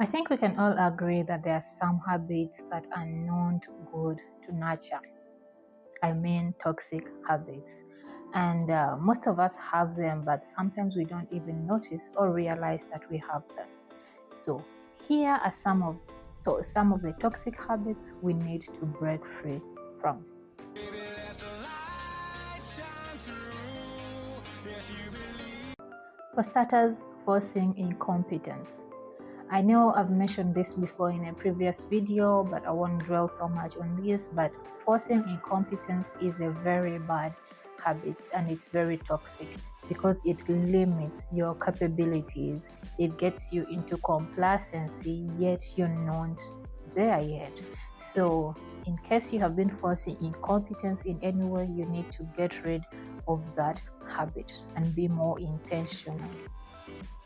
I think we can all agree that there are some habits that are not good to nurture. I mean, toxic habits. And most of us have them, but sometimes we don't even notice or realize that we have them. So, here are some of the toxic habits we need to break free from. For starters, forcing incompetence. I know I've mentioned this before in a previous video, but I won't dwell so much on this. But forcing incompetence is a very bad habit, and it's very toxic because it limits your capabilities. It gets you into complacency, yet you're not there yet. So in case you have been forcing incompetence in any way, you need to get rid of that habit and be more intentional.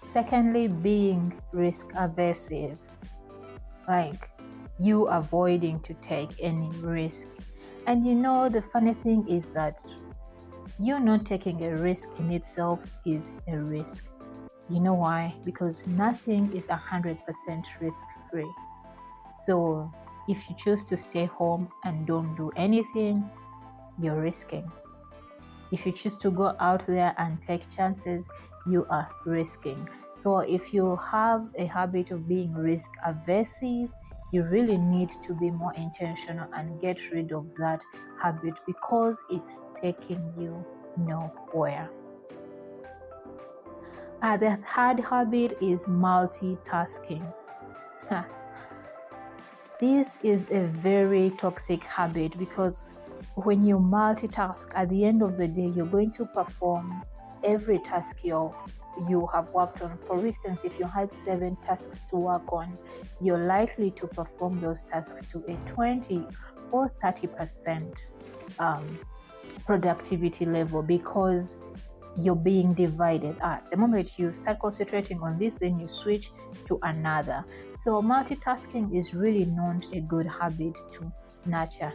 Secondly, being risk aversive, like you avoiding to take any risk. And the funny thing is that you not taking a risk in itself is a risk. You know why? Because nothing is 100% risk free. So if you choose to stay home and don't do anything, you're risking. If you choose to go out there and take chances, you are risking. So if you have a habit of being risk aversive, you really need to be more intentional and get rid of that habit because it's taking you nowhere. The third habit is multitasking. This is a very toxic habit because when you multitask, at the end of the day, you're going to perform every task you have worked on. For instance, if you had 7 tasks to work on, you're likely to perform those tasks to a 20 or 30% productivity level because you're being divided. The moment you start concentrating on this, then you switch to another. So multitasking is really not a good habit to nurture.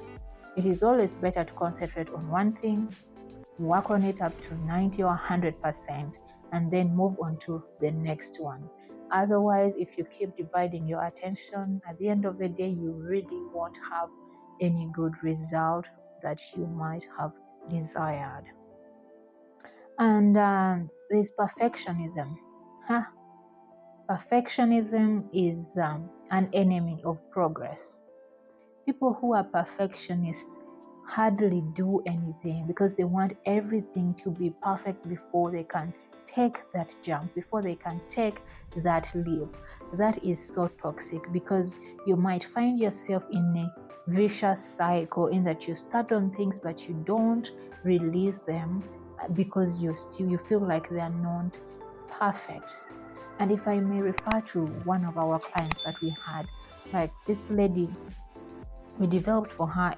It is always better to concentrate on one thing, work on it up to 90 or 100%, and then move on to the next one. Otherwise, if you keep dividing your attention, at the end of the day, you really won't have any good result that you might have desired. And there's perfectionism. Perfectionism is an enemy of progress. People who are perfectionists hardly do anything because they want everything to be perfect before they can take that jump, before they can take that leap. That is so toxic because you might find yourself in a vicious cycle in that you start on things but you don't release them because you feel like they are not perfect. And if I may refer to one of our clients that we had, like this lady, we developed for her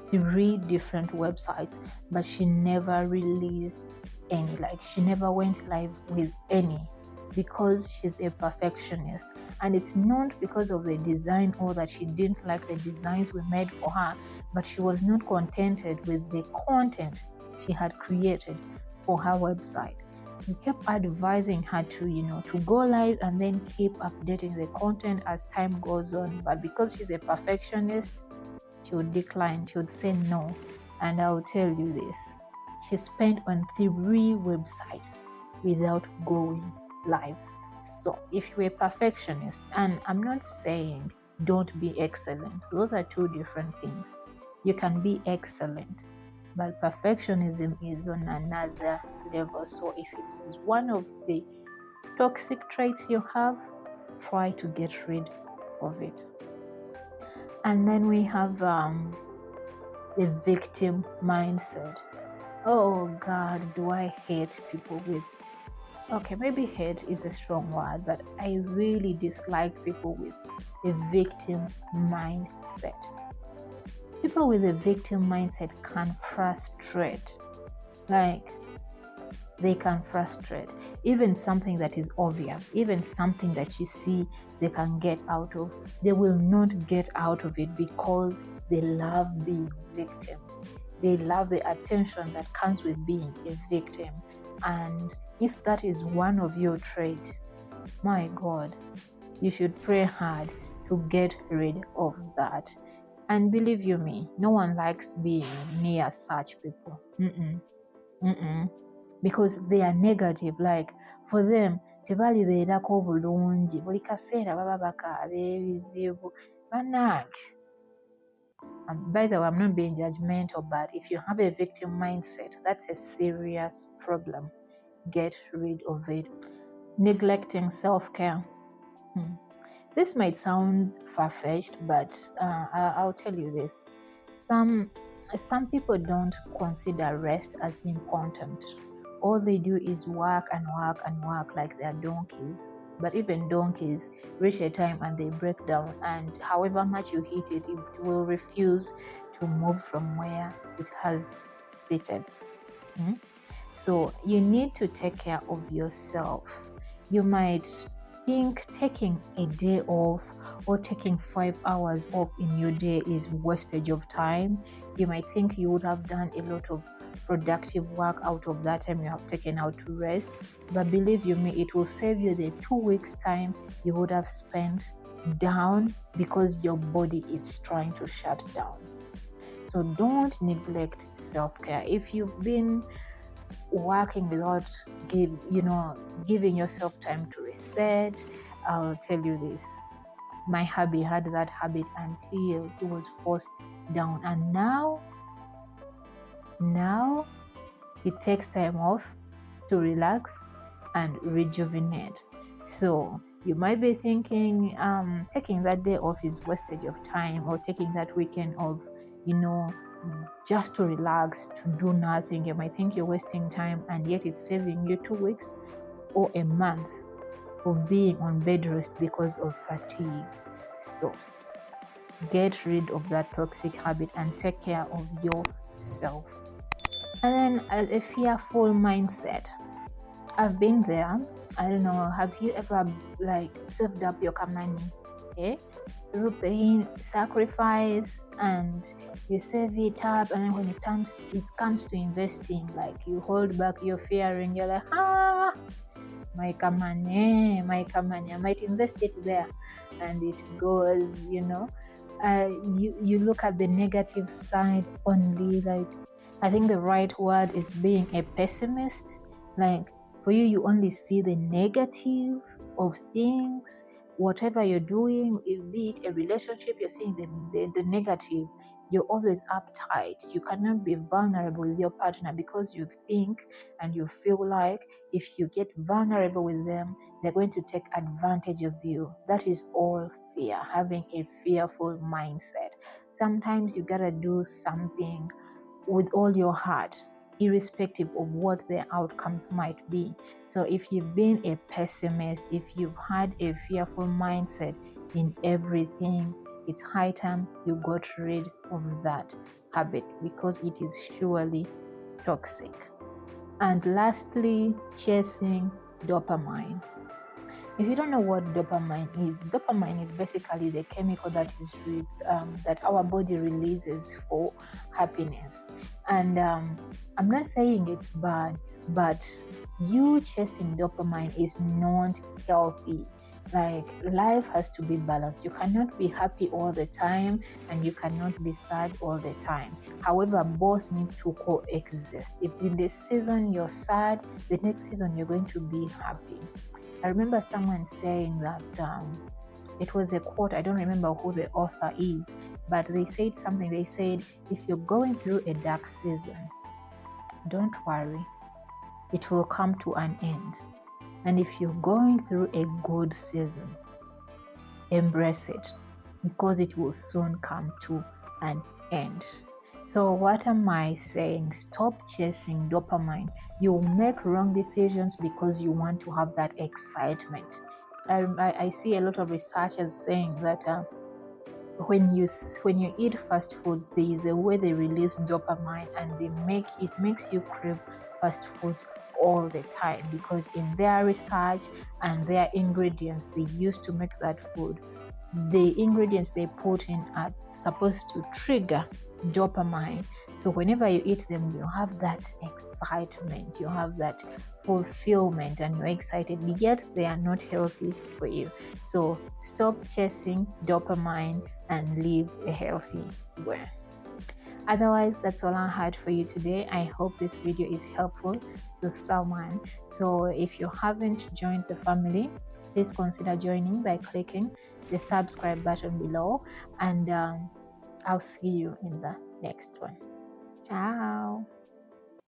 3 different websites, but she never released any, like she never went live with any because she's a perfectionist. And it's not because of the design or that she didn't like the designs we made for her, but she was not contented with the content she had created for her website. We kept advising her to go live and then keep updating the content as time goes on. But because she's a perfectionist, she would decline. She would say no. And I will tell you this. She spent on 3 websites without going live. So if you're a perfectionist, and I'm not saying don't be excellent. Those are 2 different things. You can be excellent, but perfectionism is on another level. So if it is one of the toxic traits you have, try to get rid of it. And then we have the victim mindset. Oh God, do I hate people with, okay, maybe hate is a strong word, but I really dislike people with a victim mindset. People with a victim mindset can frustrate. Like, they can frustrate. Even something that is obvious, even something that you see they can get out of, they will not get out of it because they love being victims. They love the attention that comes with being a victim. And if that is one of your traits, my God, you should pray hard to get rid of that. And believe you me, no one likes being near such people. Because they are negative. Like for them, tebalibeerako bulungi, buli kaseera baba bakaaba ebizibu bannange. By the way, I'm not being judgmental, but if you have a victim mindset, that's a serious problem. Get rid of it. Neglecting self-care. This might sound far-fetched, but I'll tell you this. Some people don't consider rest as important. All they do is work and work and work like they're donkeys. But even donkeys reach a time and they break down, and however much you hit it, it will refuse to move from where it has seated. So you need to take care of yourself. You might think taking a day off or taking 5 hours off in your day is wastage of time. You might think you would have done a lot of productive work out of that time you have taken out to rest, but believe you me, it will save you the 2 weeks time you would have spent down because your body is trying to shut down. So don't neglect self-care. If you've been working without giving yourself time to reset, I'll tell you this, my hubby had that habit until it was forced down, and now he takes time off to relax and rejuvenate. So you might be thinking taking that day off is wastage of time, or taking that weekend off, just to relax, to do nothing. You might think you're wasting time, and yet it's saving you 2 weeks or a month of being on bed rest because of fatigue. So get rid of that toxic habit and take care of yourself. And then a fearful mindset. I've been there. I don't know, have you ever saved up your money? Through pain, sacrifice, and you save it up, and then when it comes to investing, like you hold back your fearing, you're like, my money, I might invest it there, and it goes, you look at the negative side only. Like, I think the right word is being a pessimist. Like, for you only see the negative of things. Whatever you're doing, be it a relationship, you're seeing the negative. You're always uptight. You cannot be vulnerable with your partner because you think and you feel like if you get vulnerable with them, they're going to take advantage of you. That is all fear, having a fearful mindset. Sometimes you gotta do something with all your heart, irrespective of what the outcomes might be. So if you've been a pessimist, if you've had a fearful mindset in everything, it's high time you got rid of that habit, because it is surely toxic. And lastly, chasing dopamine. If you don't know what dopamine is basically the chemical that our body releases for happiness. And I'm not saying it's bad, but you chasing dopamine is not healthy. Like, life has to be balanced. You cannot be happy all the time, and you cannot be sad all the time. However, both need to coexist. If in this season you're sad, the next season you're going to be happy. I remember someone saying that, it was a quote, I don't remember who the author is, but they said something. They said, if you're going through a dark season, don't worry, it will come to an end. And if you're going through a good season, embrace it, because it will soon come to an end. So what am I saying? Stop chasing dopamine. You make wrong decisions because you want to have that excitement. I see a lot of researchers saying that when you eat fast foods, there is a way they release dopamine, and it makes you crave fast foods all the time, because in their research and their ingredients they use to make that food, the ingredients they put in are supposed to trigger dopamine. So whenever you eat them, you have that excitement, you have that fulfillment and you're excited, yet they are not healthy for you. So stop chasing dopamine and live a healthy way. Otherwise, that's all I had for you today. I hope this video is helpful to someone. So if you haven't joined the family, please consider joining by clicking the subscribe button below, and I'll see you in the next one. Ciao.